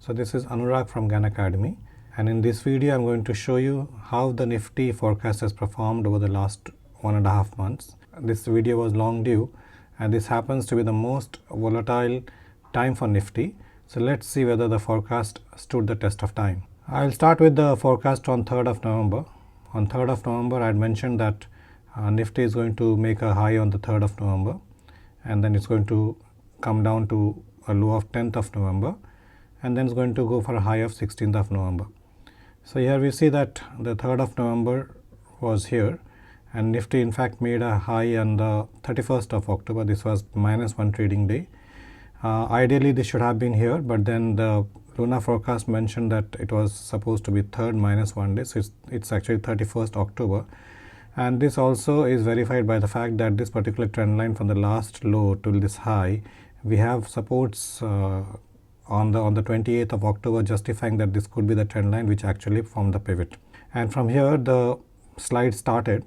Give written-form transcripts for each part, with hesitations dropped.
So this is Anurag from Gann Academy, and in this video I'm going to show you how the Nifty forecast has performed over the last 1.5 months. This video was long due and this happens to be the most volatile time for Nifty. So let's see whether the forecast stood the test of time. I'll start with the forecast on 3rd of November. On 3rd of November I had mentioned that Nifty is going to make a high on the 3rd of November and then it's going to come down to a low of 10th of November and then it's going to go for a high of 16th of November. So here we see that the 3rd of November was here and Nifty in fact made a high on the 31st of October. This was -1 trading day. Ideally this should have been here, but then the Lunar forecast mentioned that it was supposed to be 3rd -1 day, so it's actually 31st October. And this also is verified by the fact that this particular trend line from the last low till this high, we have supports on the 28th of October justifying that this could be the trend line which actually formed the pivot. And from here the slide started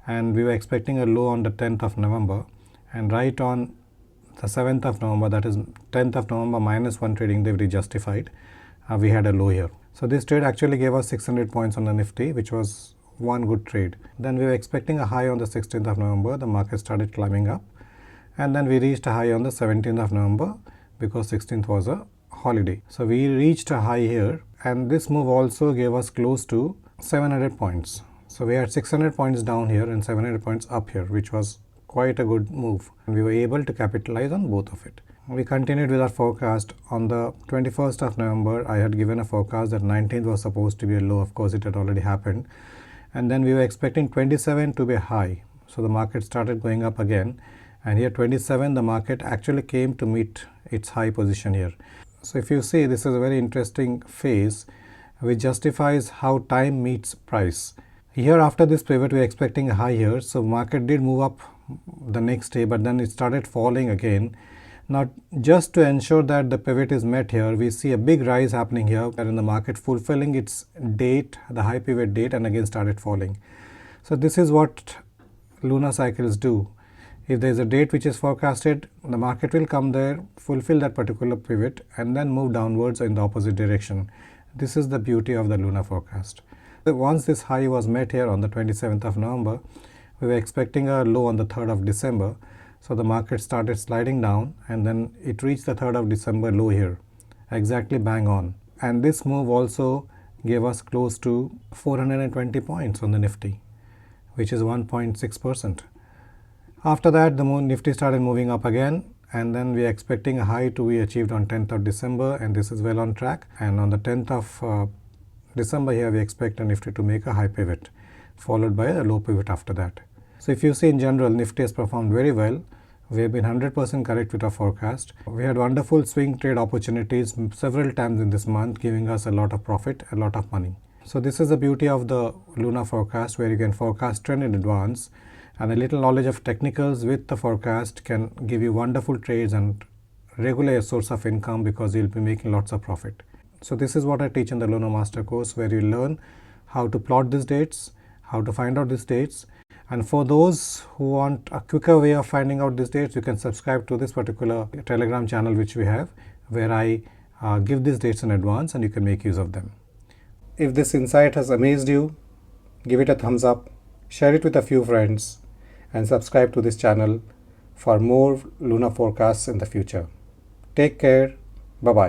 and we were expecting a low on the 10th of November, and right on the 7th of November, that is 10th of November -1 trading day, we justified, we had a low here. So this trade actually gave us 600 points on the Nifty, which was one good trade. Then we were expecting a high on the 16th of November, the market started climbing up, and then we reached a high on the 17th of November because 16th was a holiday. So we reached a high here, and this move also gave us close to 700 points. So we had 600 points down here and 700 points up here, which was quite a good move, and we were able to capitalize on both of it. We continued with our forecast. On the 21st of November, I had given a forecast that 19th was supposed to be a low. Of course, it had already happened. And then we were expecting 27 to be a high. So the market started going up again. And here 27, the market actually came to meet its high position here. So if you see, this is a very interesting phase which justifies how time meets price. Here after this pivot, we are expecting a high here. So market did move up the next day, but then it started falling again. Now just to ensure that the pivot is met here, we see a big rise happening here and in the market fulfilling its date, the high pivot date, and again started falling. So this is what lunar cycles do. If there is a date which is forecasted, the market will come there, fulfill that particular pivot, and then move downwards in the opposite direction. This is the beauty of the lunar forecast. Once this high was met here on the 27th of November, we were expecting a low on the 3rd of December. So the market started sliding down and then it reached the 3rd of December low here, exactly bang on. And this move also gave us close to 420 points on the Nifty, which is 1.6%. After that, the Nifty started moving up again, and then we are expecting a high to be achieved on 10th of December, and this is well on track. And on the 10th of December here, we expect a Nifty to make a high pivot, followed by a low pivot after that. So if you see in general, Nifty has performed very well. We have been 100% correct with our forecast. We had wonderful swing trade opportunities several times in this month, giving us a lot of profit, a lot of money. So this is the beauty of the lunar forecast, where you can forecast trend in advance, and a little knowledge of technicals with the forecast can give you wonderful trades and regular source of income because you'll be making lots of profit. So this is what I teach in the Lunar Master course, where you learn how to plot these dates, how to find out these dates. And for those who want a quicker way of finding out these dates, you can subscribe to this particular Telegram channel which we have, where I give these dates in advance and you can make use of them. If this insight has amazed you, give it a thumbs up, share it with a few friends, and subscribe to this channel for more lunar forecasts in the future. Take care. Bye-bye.